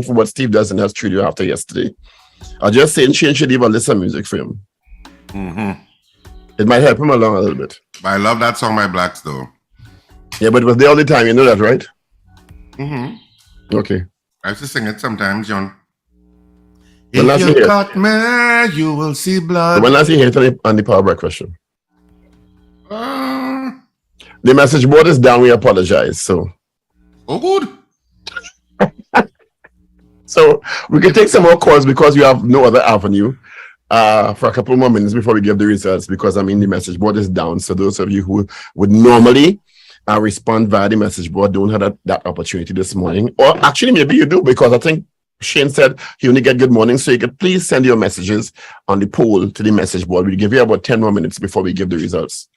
for what Steve does in that studio after yesterday. I just saying Shane should leave a list of music for him. It might help him along a little bit. I love that song by Blacks though. Yeah, but it was there all the time. You know that, right? Okay. I used to sing it sometimes, John. When If you cut me, you will see blood. When last you heard on the power break question? The message board is down. We apologize. So. Oh, good. So we can take some more calls because you have no other avenue for a couple more minutes before we give the results, because the message board is down. So those of you who would normally respond via the message board don't have that opportunity this morning. Or actually, maybe you do, because I think Shane said he only get good morning. So you could please send your messages on the poll to the message board. We'll give you about 10 more minutes before we give the results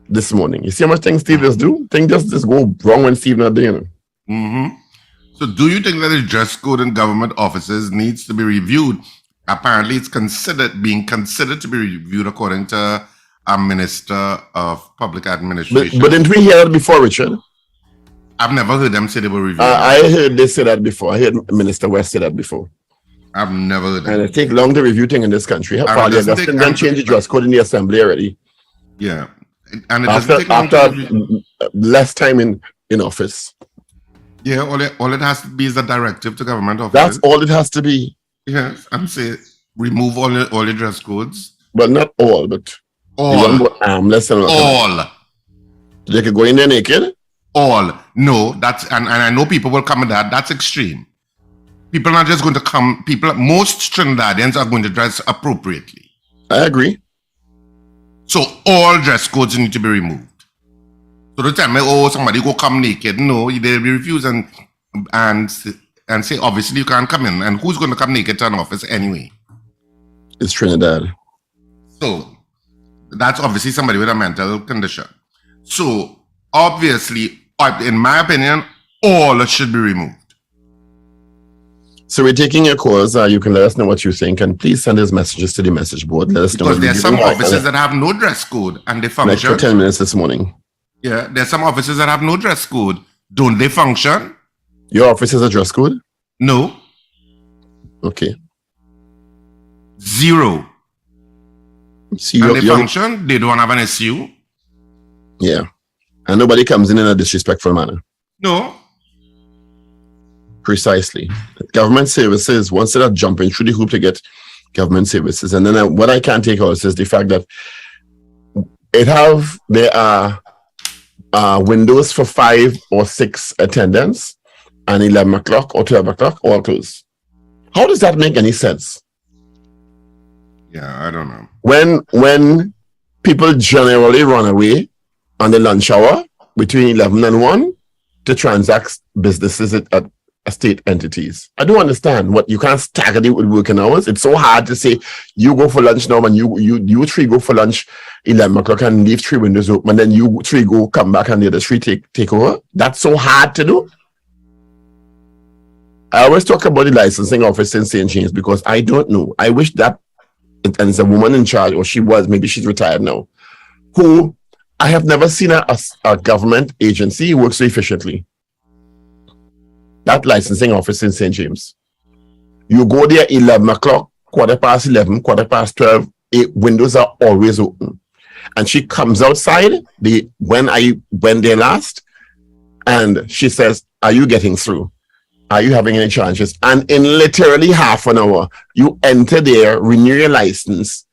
this morning. You see how much things Steve just do? Things just go wrong when Steve not doing it. So do you think that the dress code in government offices needs to be reviewed? Apparently it's being considered to be reviewed according to a Minister of Public Administration. But didn't we hear that before, Richard? I've never heard them say they were reviewing. I heard they say that before. I heard Minister West say that before. I've never heard that. And it takes long to review things in this country. How far Augustine then change the dress code in the assembly already? Yeah. And it doesn't take long after less time in office. Yeah, all it has to be is a directive to government offices. That's all it has to be. Yes, and say remove all the dress codes. But not all, but all. Armless and all. They could go in there naked? All. No, that's and I know people will come with that. That's extreme. People are not just going to come. Most Trinidadians are going to dress appropriately. I agree. So all dress codes need to be removed. So don't tell me, somebody go come naked. No, they'll be refused and say, obviously you can't come in. And who's going to come naked to an office anyway? It's Trinidad. So that's obviously somebody with a mental condition. So obviously, in my opinion, all should be removed. So we're taking your calls. You can let us know what you think, and please send us messages to the message board. Let us know. Because there's some offices that have no dress code and they function. Like for 10 minutes this morning. Yeah, there's some offices that have no dress code. Don't they function? Your office has a dress code? No. Okay. Zero. See, and they function? They don't have an issue? Yeah. And nobody comes in a disrespectful manner? No. Precisely. Government services, once they're jumping through the hoop to get government services. And then what I can't take out is the fact that there are windows for 5 or 6 attendants, and 11 o'clock or 12 o'clock all closed. How does that make any sense? Yeah, I don't know. When people generally run away on the lunch hour between 11 and 1 to transact businesses at state entities. I don't understand what you can't stagger it with working hours. It's so hard to say you go for lunch now and you 3 go for lunch 11 o'clock and leave 3 windows open, and then you 3 go come back and the other 3 take over. That's so hard to do. I always talk about the licensing office in St. James because I don't know. I wish that, and it's a woman in charge, or she was, maybe she's retired now, who I have never seen a government agency work so efficiently. That licensing office in St. James. You go there 11 o'clock, 11:15, 12:15, 8 windows are always open. And she comes outside when I went there last, and she says, "Are you getting through? Are you having any challenges?" And in literally half an hour, you enter there, renew your license,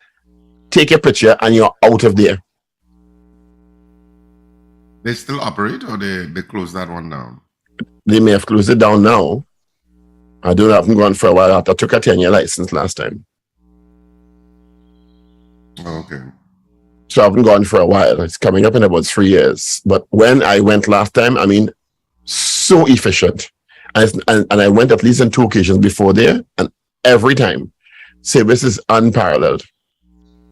take a picture, and you're out of there. They still operate, or they close that one down? They may have closed it down now. I haven't gone for a while. I took a 10-year license last time. Oh, okay. So I haven't gone for a while. It's coming up in about 3 years. But when I went last time, so efficient. And I went at least on 2 occasions before there, and every time, service is unparalleled.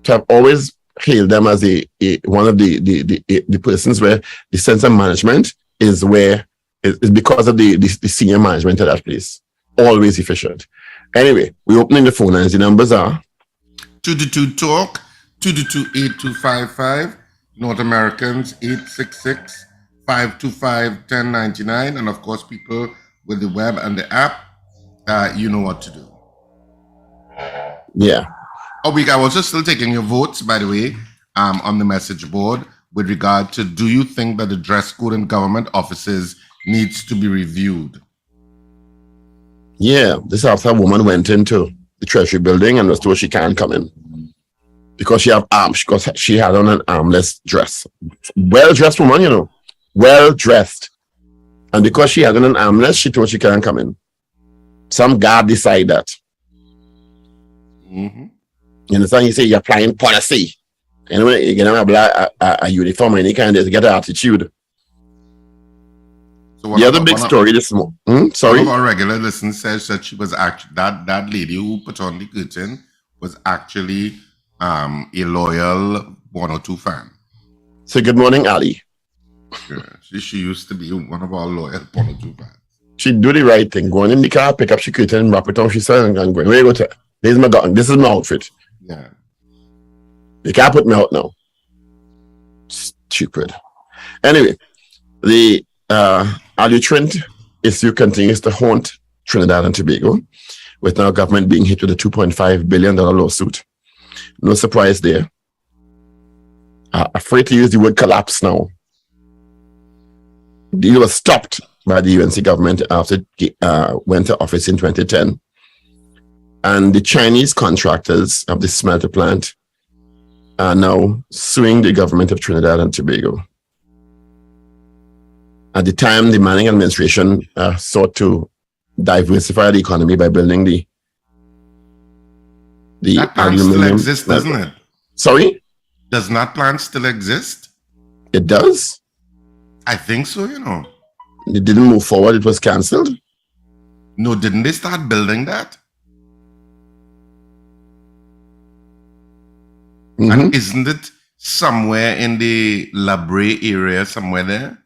So I've always hailed them as one of the persons where the sense of management is because of the senior management at that place. Always efficient. Anyway, we're opening the phone lines. The numbers are 222-TALK, 222-8255, North Americans 866-525-1099, and of course people with the web and the app you know what to do. Yeah. Oh, we are also still taking your votes, by the way, on the message board with regard to, do you think that the dress code in government offices needs to be reviewed? Yeah, this after a woman went into the Treasury building and was told she can't come in because she have arms, because she had on an armless dress. Well-dressed woman, you know, well-dressed. And because she had on an armless, she told she can't come in. Some guard decide that. Mm-hmm. You understand? You say you're applying policy. Anyway, you get a uniform any kind of get an attitude. So the other big story this morning. Sorry. One of our regular listeners says that she was actually that lady who put on the curtain was actually a loyal 102 fan. So good morning, Ali. Yeah, she used to be one of our loyal 102 fans. She do the right thing. Go in the car, pick up she curtain, wrap it on, she said, and go. Where you go to? This is my gun. This is my outfit. Yeah. You can't put me out now. Stupid. Anyway, the Alutrint issue continues to haunt Trinidad and Tobago, with now government being hit with a $2.5 billion lawsuit. No surprise there. Afraid to use the word collapse now. The deal was stopped by the UNC government after it went to office in 2010. And the Chinese contractors of the smelter plant are now suing the government of Trinidad and Tobago. At the time, the Manning administration sought to diversify the economy by building the that plant still exists, doesn't it? Sorry? Does that plant still exist? It does. I think so, you know. It didn't move forward. It was cancelled. No, didn't they start building that? Mm-hmm. And isn't it somewhere in the La Brea area, somewhere there?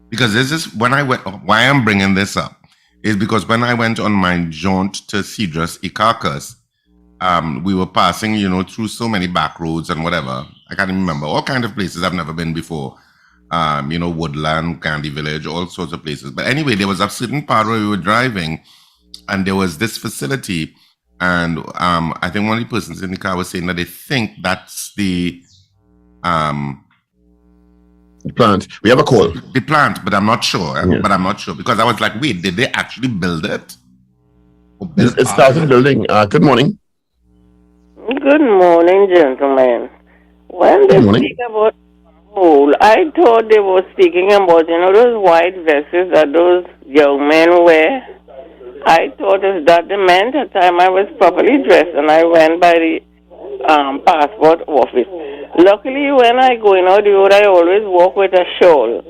Because this is when I went. Why I'm bringing this up is because when I went on my jaunt to Cedros Icarcus, we were passing, you know, through so many back roads and whatever. I can't even remember all kind of places I've never been before. You know, Woodland, Candy Village, all sorts of places. But anyway, there was a certain part where we were driving, and there was this facility. And I think one of the persons in the car was saying that they think that's the plant. We have a call. The plant, but I'm not sure. Yeah. But I'm not sure because I was like, wait, did they actually build it? It started building. Good morning. Good morning, gentlemen. When they speak about hole, I thought they were speaking about, you know, those white vests that those young men wear. I thought is that the men at the time I was properly dressed and I went by the passport office. Luckily, when I go in out the road, I always walk with a shawl.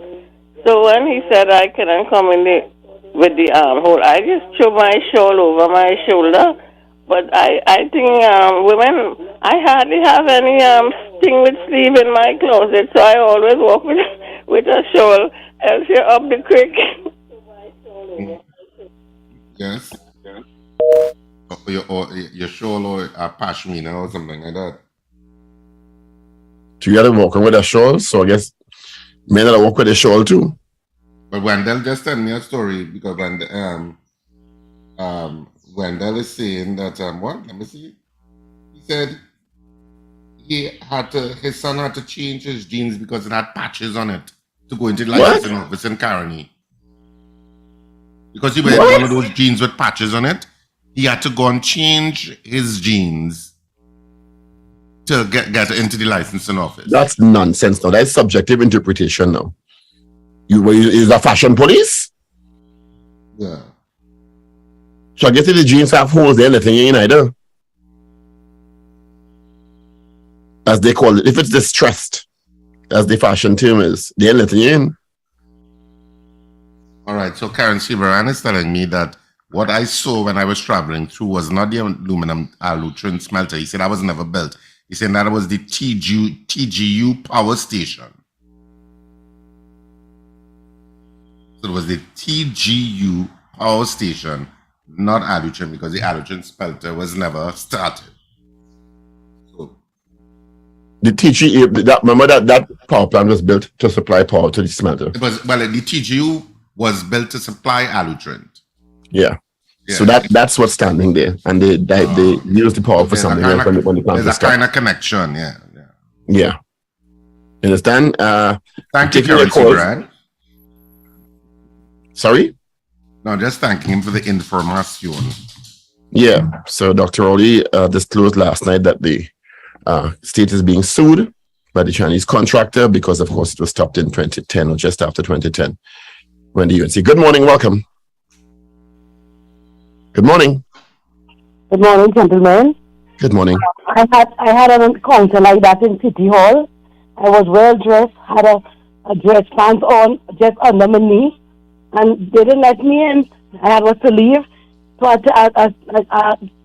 So when he said I couldn't come in with the armhole, I just threw my shawl over my shoulder. But I think women, I hardly have any thing with sleeve in my closet, so I always walk with a shawl, else you're up the creek. Yes. Or your shawl or a pashmina or something like that. So you had to walk with a shawl, so I guess men that walk with a shawl too. But Wendell just tell me a story because Wendell is saying that what? Let me see. He said his son had to change his jeans because it had patches on it to go into the licensing office in Caroni. Because he wears one of those jeans with patches on it, he had to go and change his jeans to get into the licensing office. That's nonsense now. That's subjective interpretation now. Is a fashion police? Yeah. So I guess if the jeans have holes there, nothing in either. As they call it. If it's distressed, as the fashion term is, they're letting you in. All right, so Karen Sibaran is telling me that what I saw when I was traveling through was not the aluminum Alutrint smelter. He said that was never built. He said that was the TGU power station. So it was the TGU power station, not Alutrint, because the Alutrint smelter was never started. So the TGU, remember that power plant was built to supply power to the smelter. it was, well, the TGU was built to supply Alutrint. Yeah. Yeah. So that's what's standing there, and they use the power for There's a something kind else of, when the plant there's is a stopped. kind of connection, yeah. Yeah. You understand? Thank you, taking your Currency calls. Brad. Sorry? No, just thanking him for the information. Yeah. So Dr. Rowley disclosed last night that the state is being sued by the Chinese contractor because, of course, it was stopped in 2010 or just after 2010 when the UNC. Good morning. Welcome. Good morning. Good morning, gentlemen. Good morning. I had an encounter like that in City Hall. I was well dressed, had a dress pants on just under my knee, and they didn't let me in. I was to leave. So I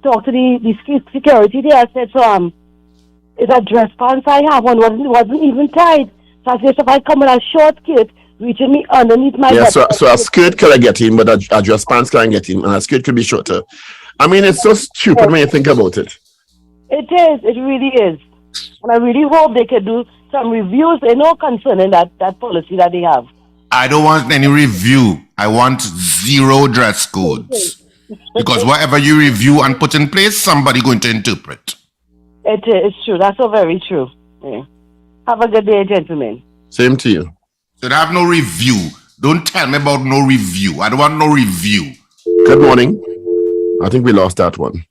talked to the security there. I said, so it's a dress pants I have on, wasn't even tied. So I said, if I come in a short skirt reaching me underneath my Yeah, butt. so a skirt can get him, but a dress pants can't get him, and a skirt could be shorter. I mean, it's so stupid when you think about it. It is. It really is. And I really hope they could do some reviews. There's no concern in that policy that they have. I don't want any review. I want 0 dress codes. Because whatever you review and put in place, somebody going to interpret. It's true. That's so very true. Yeah. Have a good day, gentlemen. Same to you. So they have no review. Don't tell me about no review. I don't want no review. Good morning. I think we lost that one.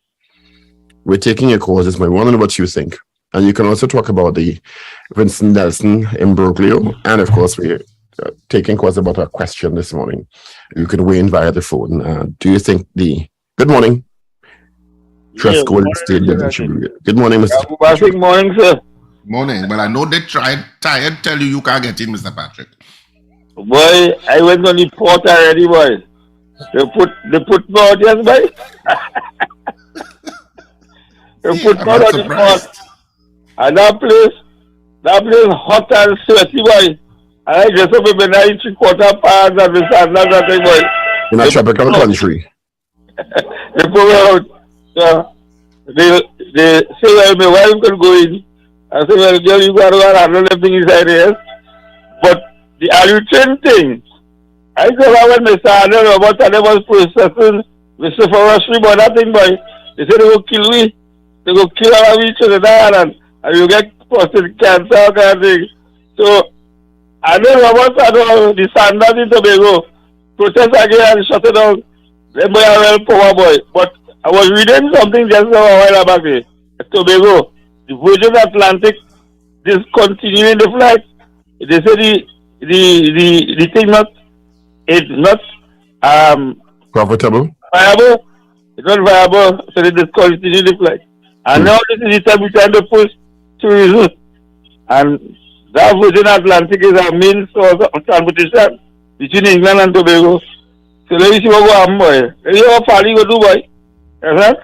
We're taking your calls this morning. We want to know what you think. And you can also talk about the Vincent Nelson imbroglio. And of course, we're taking calls about a question this morning. You can weigh in via the phone. Do you think good morning. Dress code state building should be. Good morning, Mr. Ragoobarsingh, morning, sir. Morning. Well, I know they tired tell you can't get in, Mr. Patrick. Boy, I went on the port already, boy. They put me out, yes, boy. They put me out on the port. And that place hot and sweaty, boy. And I dress up in my nice 3/4 pants and this and that thing, boy. In a tropical country. They put me out. So they say, well, my wife could go in. I say, well, girl, you got to go and handle everything inside here. But the Allutin thing, I go when Mr. Arnold Robert and they was processing Mr. Forestry, but that thing, boy, they said they will kill me. They will kill our each other and you get prostate cancer kind of thing. So, I know Robert and the Sanders in Tobago protest again and shut it down. They boy are well power, boy. But I was reading something just a while back there. Tobago, the Virgin Atlantic discontinuing the flight. They say the thing it's not Profitable. viable. It's not viable, so they discontinue the flight. And now this is the time we trying to push tourism. And that Virgin Atlantic is a main source of transportation between England and Tobago. So let me see what go happen, boy. Let me see how far you go do, boy. Right?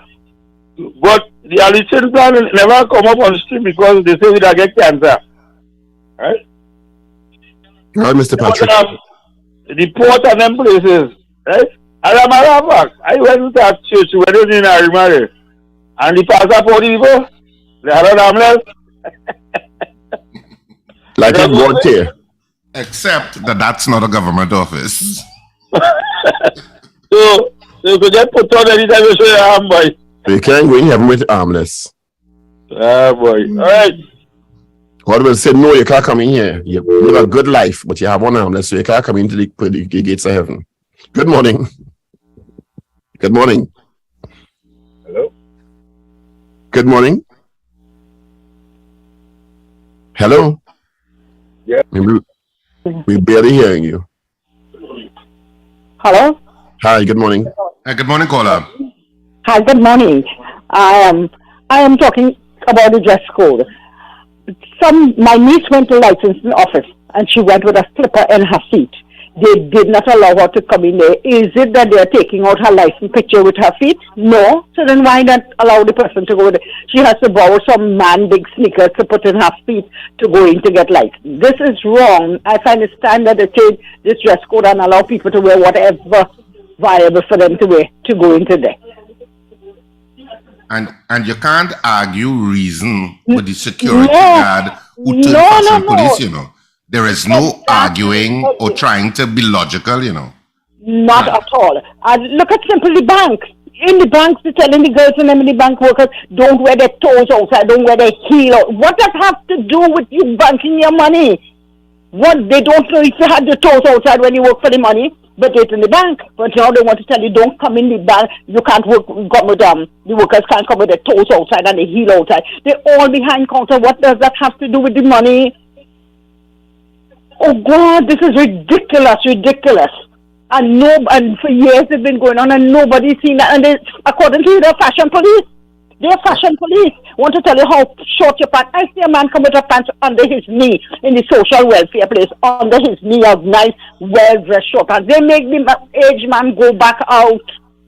But the Allutin plan never come up on stream because they say we don't get cancer. Right? Right, Mr. Patrick. The port and them places, right? As a matter of fact, I went to a church wedding in Arimare, and the pastor for the people, they had an ambulance. Like in God here. Except that that's not a government office. So you could get put on anytime you show your arm, boy. You can't go in heaven with armless. Ah, boy. All right. God will say, no, you can't come in here. You live a good life, but you have one armless, so you can't come into the gates of heaven. Good morning. Good morning. Hello? Good morning. Hello? Yeah. We're barely hearing you. Hello? Hi, good morning. Good morning, caller. Hi, good morning. I am talking about the dress code. My niece went to licensing office and she went with a slipper in her feet. They did not allow her to come in there. Is it that they're taking out her license picture with her feet? No. So then why not allow the person to go there? She has to borrow some big sneakers to put in her feet to go in to get licensed. This is wrong. As I understand that they change this dress code and allow people to wear whatever viable for them to wear to go into there. And you can't argue reason with the security guard who turned fashion police, you know. There is no arguing or trying to be logical, you know. Not at all. And look at simply bank. In the banks, they're telling the girls and the bank workers, don't wear their toes outside, don't wear their heel out. What does that have to do with you banking your money? What, they don't know if you had your toes outside when you work for the money, but it's in the bank. But now they want to tell you, don't come in the bank, you can't work, come with them. The workers can't come with their toes outside and the heel outside. They're all behind counter. What does that have to do with the money? Oh God, this is ridiculous, ridiculous. And for years it's been going on and nobody's seen that. And according to the fashion police, they're fashion police. Want to tell you how short your pants. I see a man come with a pants under his knee in the social welfare place, under his knee, a nice, well-dressed short pants. They make the aged man go back out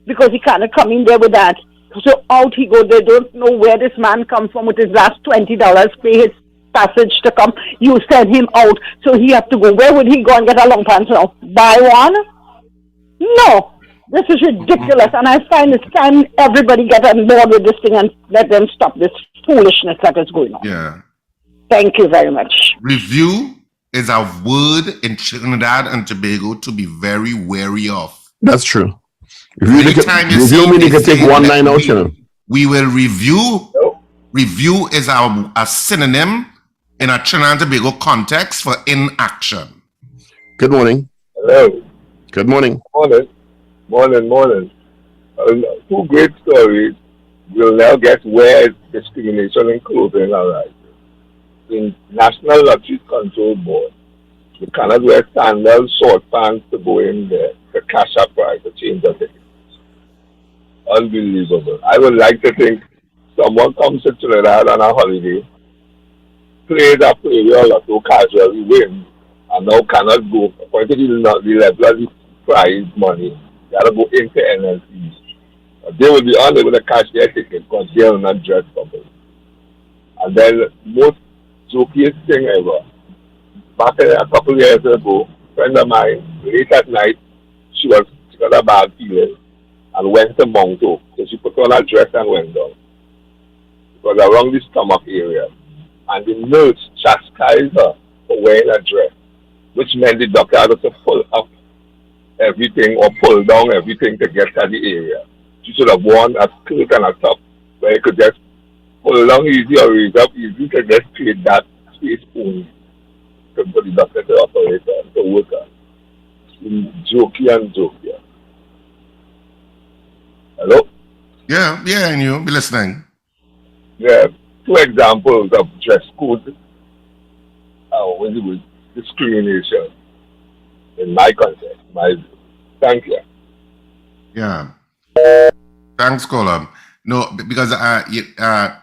because he cannot come in there with that. So out he goes. They don't know where this man comes from with his last $20, pay his passage to come. You send him out, so he has to go. Where would he go and get a long pants now? Buy one? No, this is ridiculous, and I find it's time everybody get on board with this thing and let them stop this foolishness that is going on. Yeah. Thank you very much. Review is a word in Trinidad and Tobago to be very wary of. That's true. Review Review mean you can take one line out, you know. We will review. Review is a synonym in a Trinidad and Tobago context for inaction. Good morning. Hello. Good morning. Morning. Two great stories. We'll now get where discrimination in clothing arises. The National Lottery Control Board, you cannot wear sandals, short pants to go in there, the cash up price, the change of tickets. Unbelievable. I would like to think someone comes to Trinidad on a holiday, plays a player lotto casually, wins, and now cannot go. According to the level of the prize money, they have to go into NLCs. They will be unable to cash their ticket because they are not dressed properly. And then most jokiest thing ever, back a couple of years ago, a friend of mine, late at night, she got a bad feeling and went to Monto. So she put on a dress and went down. It was around the stomach area. And the nurse chastised her for wearing a dress, which meant the doctor had to pull up everything or pull down everything to get to the area. She should have worn a skirt and a top where you could just pull down easy or raise up easy to just create that space only for the doctor to operate and to work on. Jokey. Hello? Yeah, and you be listening. Yeah, two examples of dress code discrimination in my context, my view. Thank you. Yeah. Thanks, Colum. No, because Karen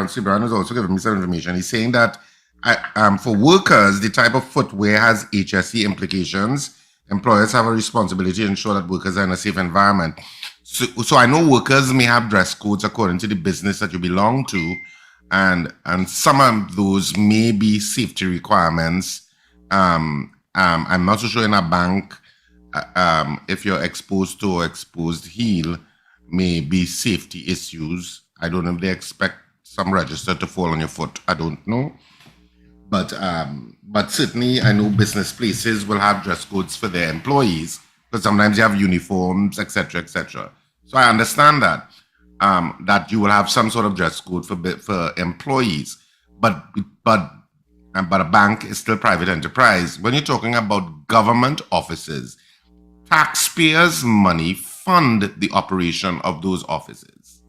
Sibran is also giving me some information. He's saying that for workers, the type of footwear has HSE implications. Employers have a responsibility to ensure that workers are in a safe environment. So I know workers may have dress codes according to the business that you belong to, and some of those may be safety requirements. I'm not so sure in a bank if you're exposed to or exposed heel may be safety issues. I don't know if they expect some register to fall on your foot. I don't know. But certainly I know business places will have dress codes for their employees, because sometimes you have uniforms, etc., etc. So I understand that you will have some sort of dress code for employees, but a bank is still private enterprise. When you're talking about government offices, taxpayers' money fund the operation of those offices.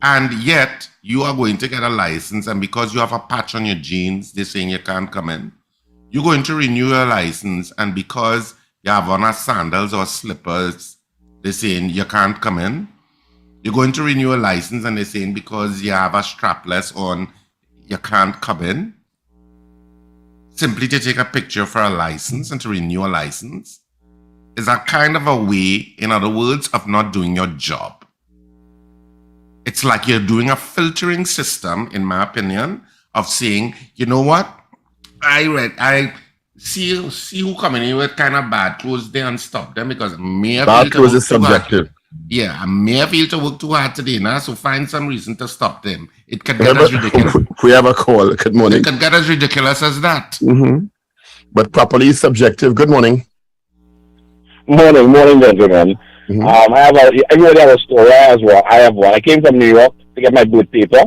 And yet, you are going to get a license, and because you have a patch on your jeans, they're saying you can't come in. You're going to renew your license, and because you have on a sandals or slippers, they're saying you can't come in. You're going to renew a license, and they're saying because you have a strapless on, you can't come in. Simply to take a picture for a license and to renew a license is a kind of a way, in other words, of not doing your job. It's like you're doing a filtering system, in my opinion, of saying, you know what? I see who coming in with kind of bad clothes there and stop them, because bad clothes is subjective. Yeah, I may feel to work too hard today now, so find some reason to stop them. It can get as ridiculous. We have a call. Good morning. It can get as ridiculous as that. Mm-hmm. but properly subjective. Good morning. Morning, gentlemen. Everybody have a story. I have one. I came from New York to get my birth paper,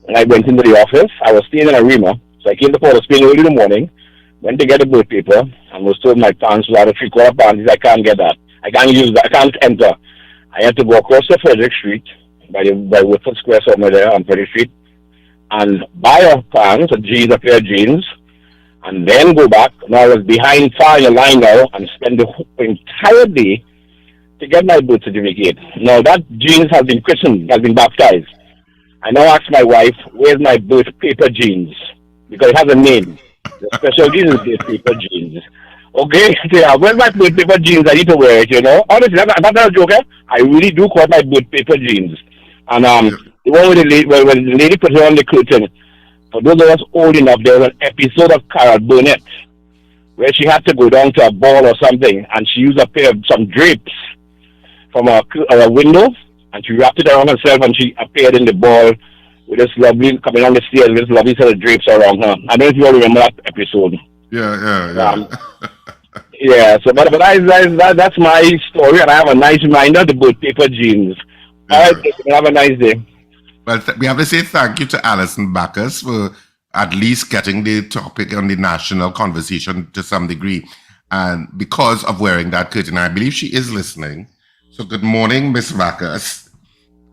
and I went into the office. I was staying in a Rima, so I came to Port of Spain early in the morning, went to get the birth paper, and was told my pants was out of 3/4 pants. I can't get that. I can't use that. I can't enter. I had to go across the Frederick Street by Woodford Square somewhere there on Frederick Street, and buy a pants, a pair of jeans, and then go back. Now I was behind far in the line now, and spend the entire day to get my birth certificate. Now that jeans has been christened, has been baptized. I now ask my wife, where's my birth paper jeans? Because it has a name. The special jeans is birth paper jeans. Okay, so yeah, where's my birth paper jeans? I need to wear it, you know. Honestly, that's not a joke, eh? I really do call my birth paper jeans. And the one with the lady, when the lady put it on the curtain, for those of us old enough, there was an episode of Carol Burnett where she had to go down to a ball or something, and she used a pair of some drapes from a window, and she wrapped it around herself, and she appeared in the ball with this lovely, coming on the stairs with this lovely set of drapes around her. I don't know if you all remember that episode. Yeah. Yeah, so but that's my story, and I have a nice reminder, the birth paper jeans. Yeah. All right, have a nice day. Well, we have to say thank you to Alison Backus for at least getting the topic on the national conversation to some degree, and because of wearing that curtain. I believe she is listening. So good morning, Miss Backus.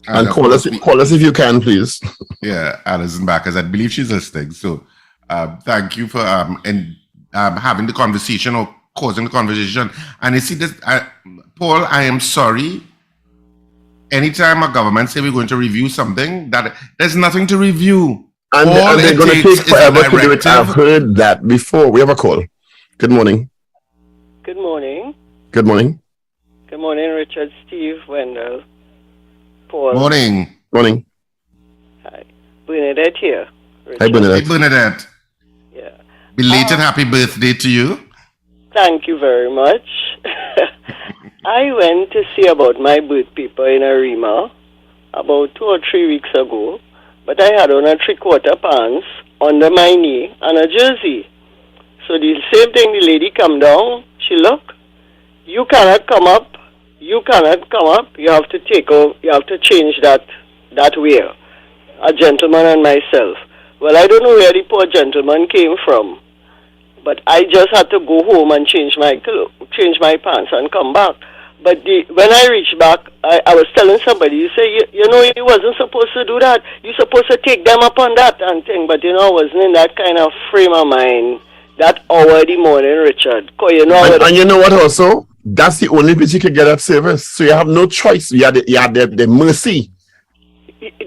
And call us if you can, please. Yeah, Alison Backus. I believe she's listening. So thank you for having the conversation or causing the conversation. And you see this, Paul, I am sorry. Anytime a government say we're going to review something, that there's nothing to review. And they're going to take forever to do it. I've heard that before. We have a call. Good morning. Good morning. Good morning. Good morning, Richard, Steve, Wendell, Paul. Morning. Morning. Hi. Bernadette here. Richard. Hi, Bernadette. Hey, Bernadette. Yeah. Belated happy birthday to you. Thank you very much. I went to see about my birth paper in Arima about 2 or 3 weeks ago, but I had on a 3/4 pants under my knee and a jersey. So the same thing, the lady come down, she look, you cannot come up, you have to change that wear. A gentleman and myself. Well, I don't know where the poor gentleman came from, but I just had to go home and change my pants and come back. But when I reached back, I was telling somebody, you say, you know, you wasn't supposed to do that. You're supposed to take them up on that and thing. But, you know, I wasn't in that kind of frame of mind that hour of the morning, Richard. You know, and you know what also? That's the only place you can get that service. So you have no choice. You have the mercy.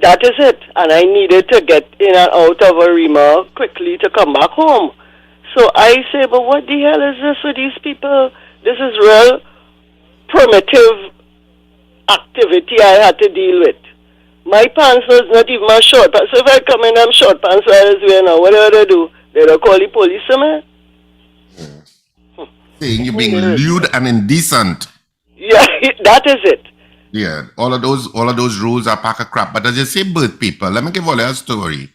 That is it. And I needed to get in and out of Arima quickly to come back home. So I say, but what the hell is this with these people? This is real primitive activity I had to deal with. My pants was not even my short pants. So if I come in them short pants where I was wearing now, what do they do? They don't call the police to me? Saying you're being lewd and indecent. Yeah, that is it. Yeah, all of those rules are pack of crap. But as you say, birth people, let me give all you a story.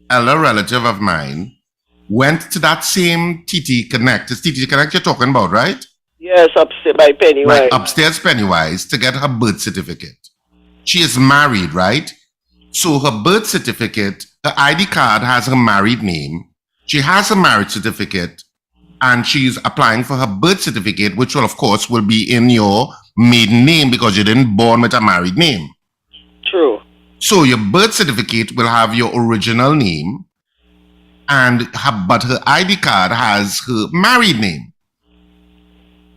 Elder relative of mine went to that same TT Connect. It's TT Connect you're talking about, right? Yes, upstairs by Pennywise. Right, upstairs Pennywise to get her birth certificate. She is married, right? So her birth certificate, her ID card has her married name. She has a marriage certificate, and she's applying for her birth certificate, which will, of course, will be in your maiden name because you didn't born with a married name. True. So your birth certificate will have your original name, but her ID card has her married name.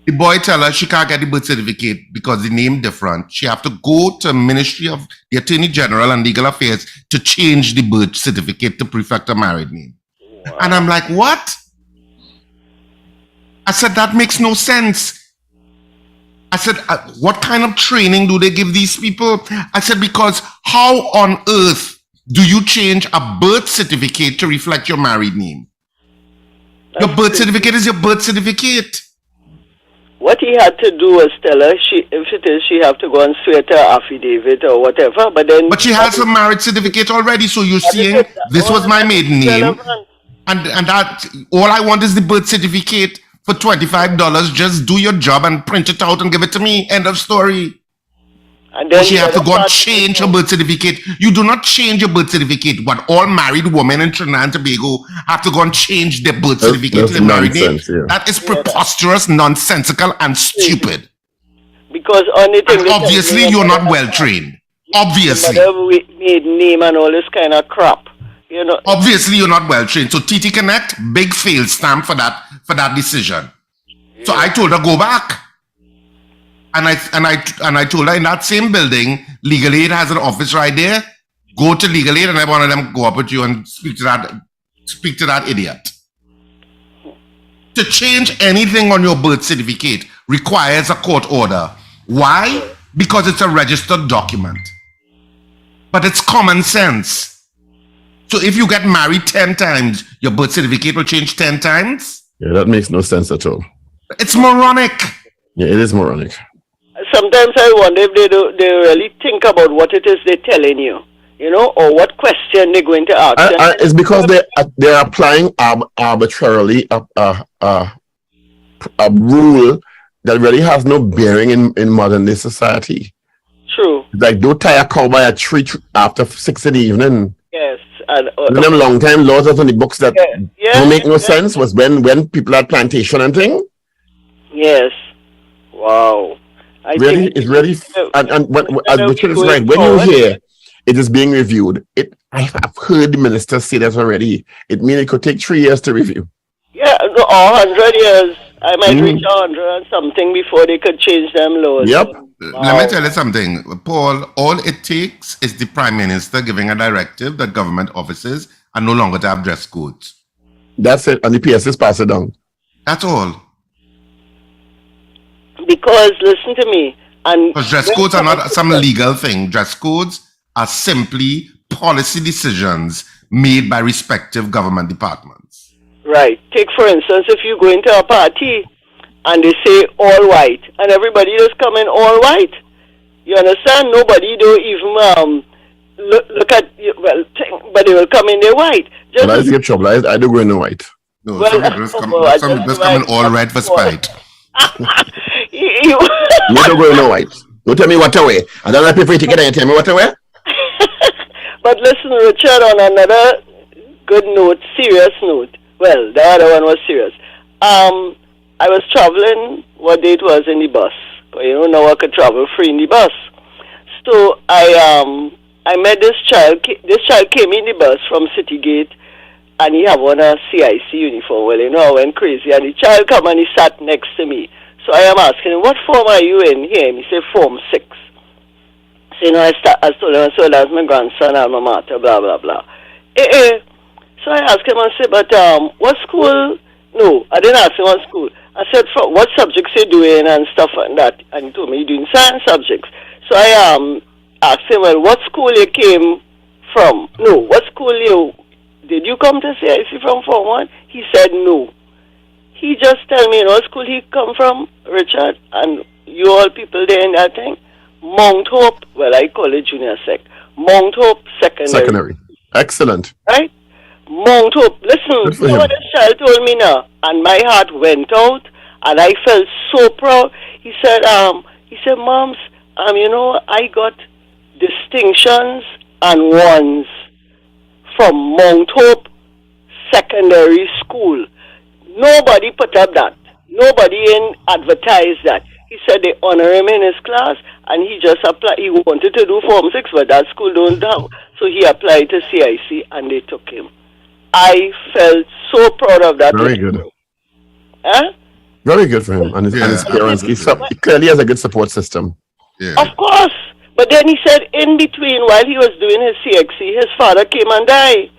The boy tell her she can't get the birth certificate because the name different. She have to go to Ministry of the Attorney General and Legal Affairs to change the birth certificate to reflect her married name. Wow. And I'm like, what? I said, that makes no sense. I said, what kind of training do they give these people? I said, because how on earth do you change a birth certificate to reflect your married name? Your birth certificate is your birth certificate. What he had to do was tell her, she have to go and swear to her affidavit or whatever, but then... But she has a marriage certificate already, so you're seeing, this was my maiden name. And that all I want is the birth certificate for $25. Just do your job and print it out and give it to me. End of story. And then She have to go and change her birth certificate. You do not change your birth certificate, but all married women in Trinidad and Tobago have to go and change their birth certificate to their married name. Yeah. That is preposterous, nonsensical, and stupid. Because on the thing, And obviously, you're not well trained. Obviously. Maiden name and all this kind of crap. You know. Obviously, you're not well trained. So TT Connect, big fail stamp for that decision. Yeah. So I told her go back. And I told her in that same building, Legal Aid has an office right there. Go to Legal Aid, and I wanted them to go up with you and speak to that idiot. To change anything on your birth certificate requires a court order. Why? Because it's a registered document. But it's common sense. So if you get married 10 times, your birth certificate will change 10 times? Yeah, that makes no sense at all. It's moronic. Yeah, it is moronic. Sometimes I wonder if they really think about what it is they're telling you, you know, or what question they're going to ask. It's because they're applying arbitrarily a rule that really has no bearing in modern day society. True. Like, don't tie a cow by a tree after 6 in the evening. Yes. And them long time laws that's on the books that don't make no sense was when people had plantation and thing. Yes. Wow. It's really, and when, as Richard is right, when you hear it is being reviewed, I have heard the minister say that already. It means it could take 3 years to review. Yeah, 100 years. I might reach 100 and something before they could change them laws. Yep. Wow. Let me tell you something, Paul. All it takes is the Prime Minister giving a directive that government offices are no longer to have dress codes. That's it, and the PSS pass it down. That's all. Because listen to me, and because dress codes are not some legal thing. Dress codes are simply policy decisions made by respective government departments. Right. Take for instance, if you go into a party and they say all white, and everybody is coming all white. You understand? Nobody don't even look at but they will come in their white. Just I get trouble. I do go in the white. No, some people just come in all red for spite. You don't go in the white. Don't tell me what to wear. I don't have to pay for your ticket and you tell me what to wear. But listen, Richard, on another good note, serious note. Well, the other one was serious. I was traveling, what day it was, in the bus. But you know, now I could travel free in the bus. So I met this child. This child came in the bus from City Gate, and he had on a CIC uniform. Well, you know, I went crazy. And the child come and he sat next to me. So I am asking him, what form are you in here? And he said, Form 6. So, you know, I told him, so that's my grandson, alma mater, blah, blah, blah. So I asked him, I said, but what school? No, I didn't ask him what school. I said, what subjects you doing and stuff like that. And he told me, you're doing science subjects. So I asked him, well, what school you came from? No, what school did you come to CIC from Form 1? He said, no. He just tell me, you know, what school he come from, Richard, and you all people there in that thing? Mount Hope, well, I call it junior sec. Mount Hope Secondary. Excellent. Right? Mount Hope. Listen, you know what this child told me now? And my heart went out, and I felt so proud. He said, Moms, you know, I got distinctions and ones from Mount Hope Secondary School. Nobody put up that. Nobody advertised that. He said they honor him in his class, and he just applied. He wanted to do Form 6, but that school don't have. So he applied to CIC, and they took him. I felt so proud of that. Very good. Huh? Very good for him and his parents. He clearly has a good support system. Yeah. Of course. But then he said in between, while he was doing his CXC, his father came and died.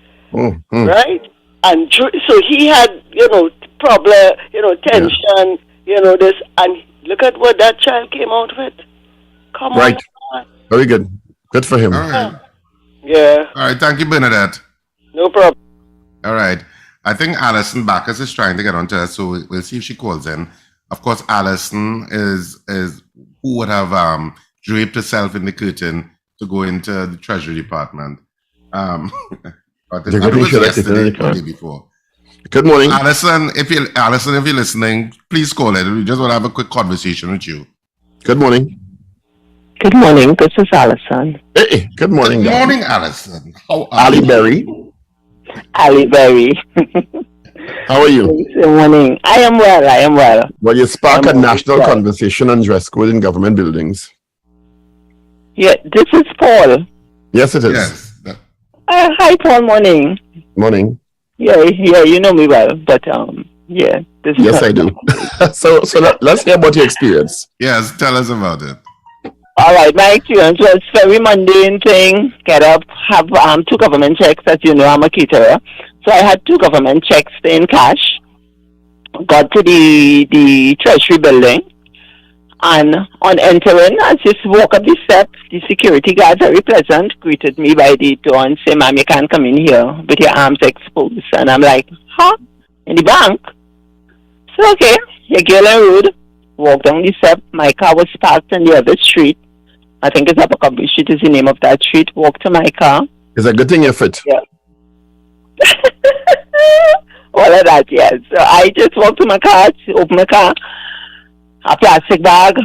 Right? And so he had, you know, problem, you know, tension, you know, this. And look at what that child came out with. Come on. Right. Very good. Good for him. All right. Yeah. All right. Thank you, Bernadette. No problem. All right. I think Alison Bacchus is trying to get onto us, so we'll see if she calls in. Of course, Alison is who would have draped herself in the curtain to go into the Treasury Department. But it was yesterday, the day before. Good morning. Alison, if you're listening, please call it. We just want to have a quick conversation with you. Good morning. Good morning. This is Alison. Hey, good morning. Good morning, Alison. How are Ali you? Berry. Ali Berry. How are you? Good morning. I am well. Well, you spark a I'm national well. conversation on dress code in government buildings. Yeah, this is Paul. Yes, it is. Yes. Hi, Paul. Morning. Morning. Yeah, you know me well, but yeah. This is Yes, I do. so let's hear about your experience. Yes, tell us about it. All right, my experience was very mundane thing. Get up, have 2 government checks. As you know, I'm a caterer, so I had 2 government checks in cash. Got to the Treasury building, and on entering, I just walk up the steps. The security guard, very pleasant, greeted me by the door and say, "Ma'am, you can't come in here with your arms exposed." And I'm like, "Huh? In the bank?" So okay, your girl and rude. Walk down the step. My car was parked on the other street. I think it's Abercrombie Street is the name of that street. Walk to my car. It's a good thing you're fit. Yeah. All of that, yes. So I just walked to my car, open my car, a plastic bag,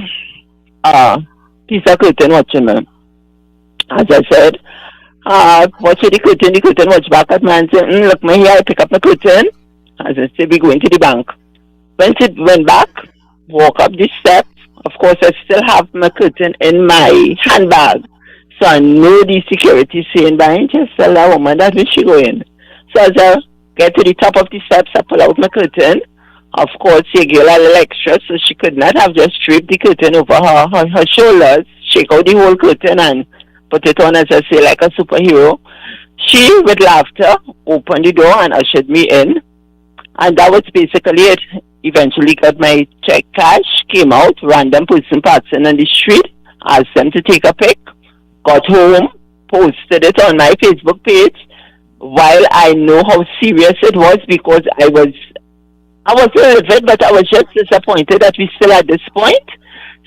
piece of curtain watching me. As I said, watching the curtain watch back at me and say, look, me here, I pick up my curtain. As I said, we going to the bank. Went back, walk up the steps. Of course, I still have my curtain in my handbag. So I know the security saying, but I just tell that woman that we should go in. So as I get to the top of the steps, I pull out my curtain. Of course, your girl had a little extra, so she could not have just draped the curtain over her shoulders, shake out the whole curtain and put it on, as I say, like a superhero. She, with laughter, opened the door and ushered me in. And that was basically it. Eventually got my check cash, came out, random person passing on the street, asked them to take a pic, got home, posted it on my Facebook page. While I know how serious it was, because I was livid, but I was just disappointed that we still at this point.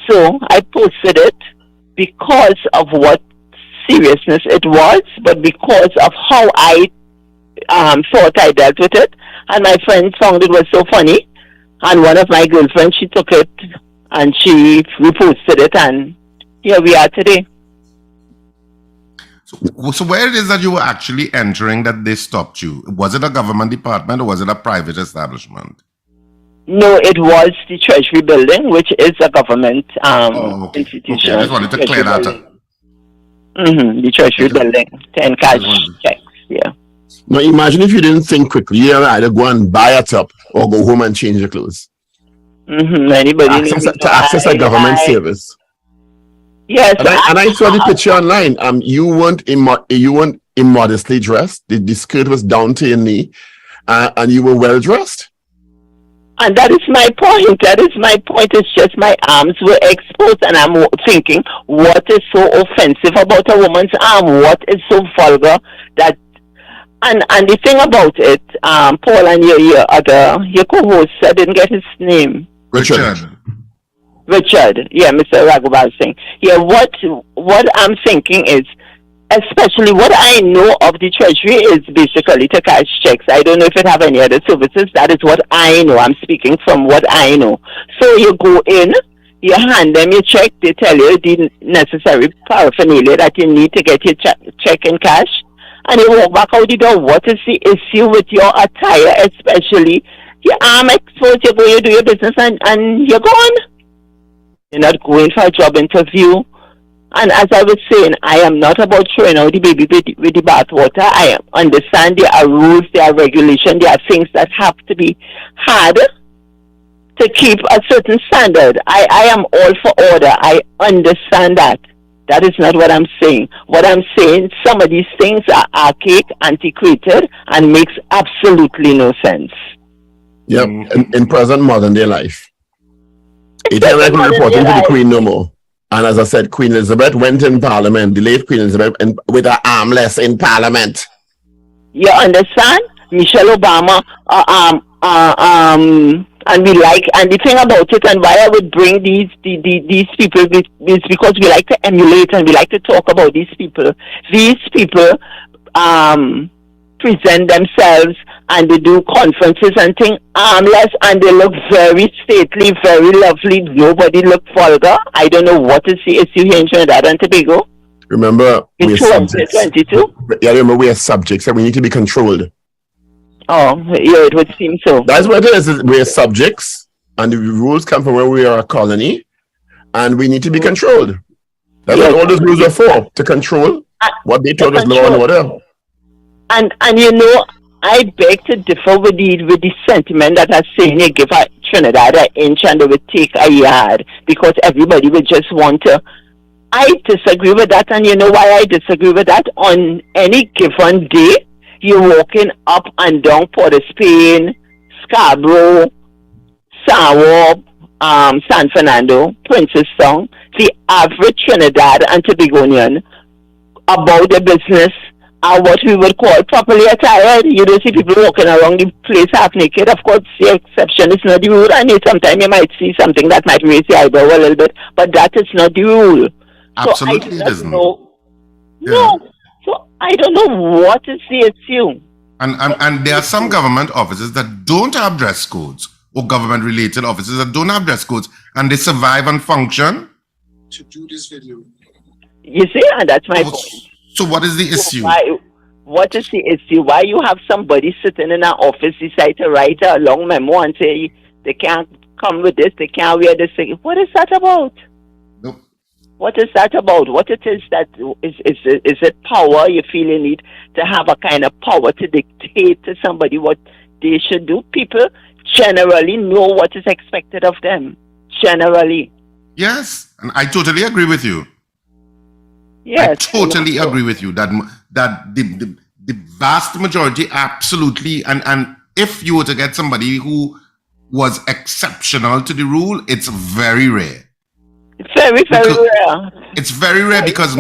So I posted it because of what seriousness it was, but because of how I thought I dealt with it. And my friends found it was so funny. And one of my girlfriends, she took it and she reposted it, and here we are today. So where it is that you were actually entering that they stopped you? Was it a government department or was it a private establishment? No, it was the Treasury building, which is a government okay. institution. Okay, I just wanted to clear that up. The Treasury building, 10 cash checks, yeah. Now imagine if you didn't think quickly, you'd either go and buy a top or go home and change your clothes. Anybody to access a government service. Yes. And I saw the picture online. You weren't immodestly dressed. The skirt was down to your knee, and you were well dressed. And that is my point. It's just my arms were exposed, and I'm thinking, what is so offensive about a woman's arm? What is so vulgar that? And the thing about it, Paul and your co-host, I didn't get his name. Richard. Yeah, Mr. Ragoobarsingh. Yeah, what I'm thinking is, especially what I know of the Treasury is basically to cash checks. I don't know if it have any other services. That is what I know. I'm speaking from what I know. So you go in, you hand them your check, they tell you the necessary paraphernalia that you need to get your check in cash, and you walk back out the door. What is the issue with your attire, especially your arm exposed? You go, you do your business, and you're gone. You're not going for a job interview. And as I was saying, I am not about throwing out the baby with the bathwater. I understand there are rules, there are regulations, there are things that have to be had to keep a certain standard. I am all for order. I understand that. That is not what I'm saying. What I'm saying, some of these things are archaic, antiquated, and makes absolutely no sense. Yep, in present modern day life. It ain't like we're reporting to the Queen no more. And as I said, Queen Elizabeth went in Parliament, the late Queen Elizabeth, and with her armless in Parliament. You understand? Michelle Obama, and we like, and the thing about it, and why I would bring these people is because we like to emulate and we like to talk about these people. These people present themselves and they do conferences and things armless, and they look very stately, very lovely. Nobody look vulgar. I don't know what is the issue here in Trinidad and Tobago. Remember, In we're subjects. 2022? Yeah, remember, we are subjects and we need to be controlled. Oh, yeah, it would seem so. That's what it is. We're subjects, and the rules come from where we are a colony, and we need to be controlled. That's what all those rules are for, to control what they taught us law and order. And I beg to differ with the sentiment that are saying they give Trinidad an inch and they would take a yard because everybody would just want to. I disagree with that, and you know why I disagree with that? On any given day, you're walking up and down Port of Spain, Scarborough, Sawa, San Fernando, Princestown, the average Trinidad and Tobagonian about the business are what we would call properly attired. You don't see people walking around the place half naked. Of course, the exception is not the rule. And sometimes you might see something that might raise the eyebrow a little bit, but that is not the rule. Absolutely, so it isn't. No. So I don't know what is the issue. And there are some government offices that don't have dress codes, or government-related offices that don't have dress codes, and they survive and function. To do this video. You see, and that's my point. So what is the issue? What is the issue? Why you have somebody sitting in an office decide to write a long memo and say they can't come with this, they can't wear this thing? What is that about? Nope. What is that about? What it is that is it power? You feel you need to have a kind of power to dictate to somebody what they should do? People generally know what is expected of them. Generally. Yes, and I totally agree with you. Yes, I totally agree with you that the vast majority absolutely, and if you were to get somebody who was exceptional to the rule, it's very rare. It's very rare. It's very rare because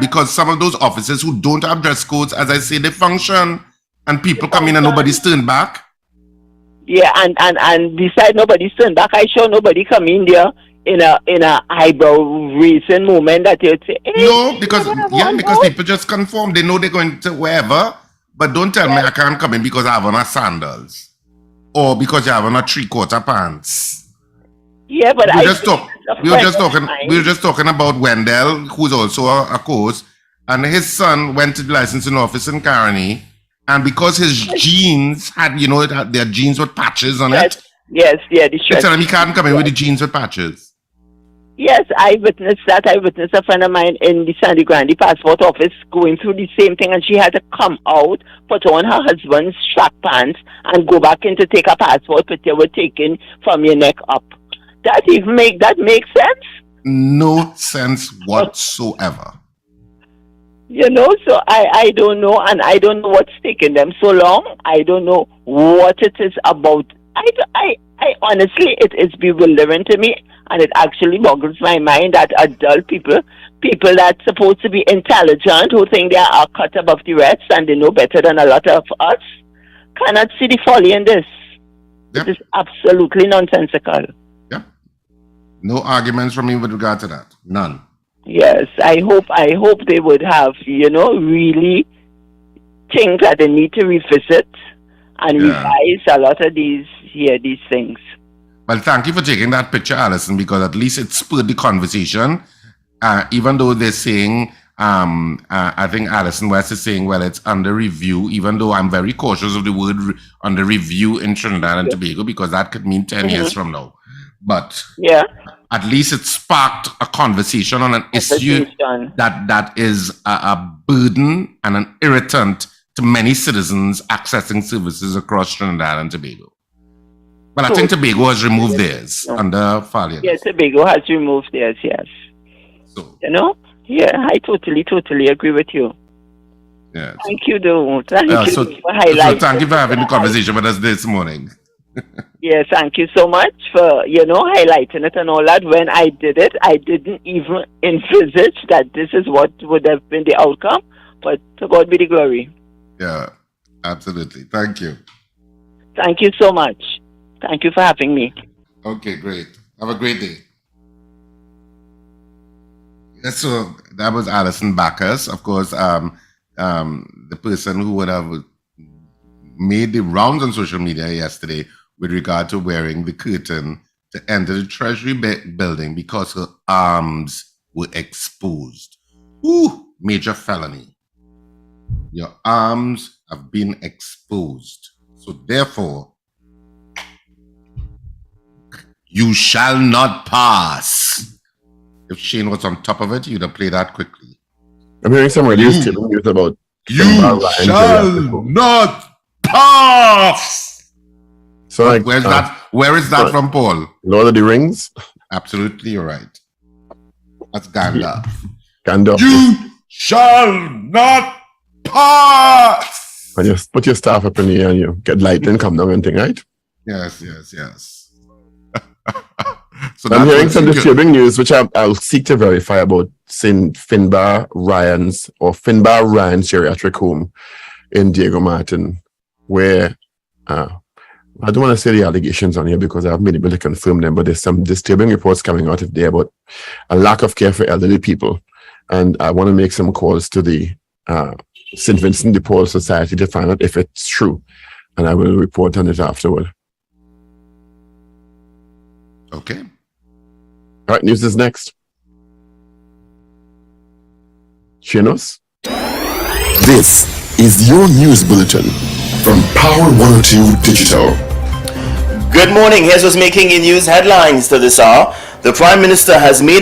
because some of those officers who don't have dress codes, as I say, they function, and people come in and nobody's turned back. Yeah, and besides nobody's turned back, I sure nobody come in there in a eyebrow raising moment that you'd say, hey, no, because people just conform. They know they're going to wherever, but don't tell me I can't come in because I have on a sandals or because you have on a 3/4 pants. Yeah, but we were just talking about Wendell, who's also a coach, and his son went to the licensing office in Caroni, and because his jeans had, their jeans with patches on it. Yes, yeah, the shirt. They tell him he can't come in with the jeans with patches. Yes, I witnessed that. I witnessed a friend of mine in the Sandy Grande passport office going through the same thing, and she had to come out, put on her husband's track pants, and go back in to take a passport, but they were taken from your neck up. That makes sense? No sense whatsoever. So I don't know, and I don't know what's taking them so long. I don't know what it is about. I honestly, it is bewildering to me, and it actually boggles my mind that adult people that's supposed to be intelligent, who think they are cut above the rest and they know better than a lot of us, cannot see the folly in this. Yep. It is absolutely nonsensical. Yep. No arguments from me with regard to that. None. Yes, I hope they would have, really think that they need to revisit and revise a lot of these things. Well, thank you for taking that picture, Alison, because at least it spurred the conversation. Even though they're saying, I think Alison West is saying, well, it's under review, even though I'm very cautious of the word under review in Trinidad and Tobago, because that could mean 10 years from now. But at least it sparked a conversation on an issue that is a burden and an irritant to many citizens accessing services across Trinidad and Tobago. But I think Tobago has removed theirs under Falia. Yes, Tobago has removed theirs, yes. So, I totally agree with you. Yes. Thank you, though. Thank you for highlighting. So thank you for having the conversation with us this morning. Yes, thank you so much for, highlighting it and all that. When I did it, I didn't even envisage that this is what would have been the outcome. But to God be the glory. Yeah, absolutely. Thank you. Thank you so much. Thank you for having me. Okay, great. Have a great day. Yes, so that was Alison Bacchus, of course, the person who would have made the rounds on social media yesterday with regard to wearing the curtain to enter the Treasury building because her arms were exposed. Ooh, major felony. Your arms have been exposed. So therefore, you shall not pass. If Shane was on top of it, you'd have played that quickly. I'm hearing some radio station news about You shall not pass. So like, where's that? Where is that from, Paul? Lord of the Rings. Absolutely, you're right. That's Gandalf. Gandalf. You shall not pass. And you put your staff up in the air and you get lightning come down and thing, right? Yes. So I'm hearing some disturbing news, which I'll seek to verify about Finbar Ryan's geriatric home in Diego Martin, where I don't want to say the allegations on here because I haven't been able to confirm them, but there's some disturbing reports coming out of there about a lack of care for elderly people. And I want to make some calls to the St. Vincent de Paul Society to find out if it's true. And I will report on it afterward. Okay. All right, news is next. Chinos? This is your news bulletin from Power 102 Digital. Good morning. Here's what's making your news headlines to this hour. The Prime Minister has made it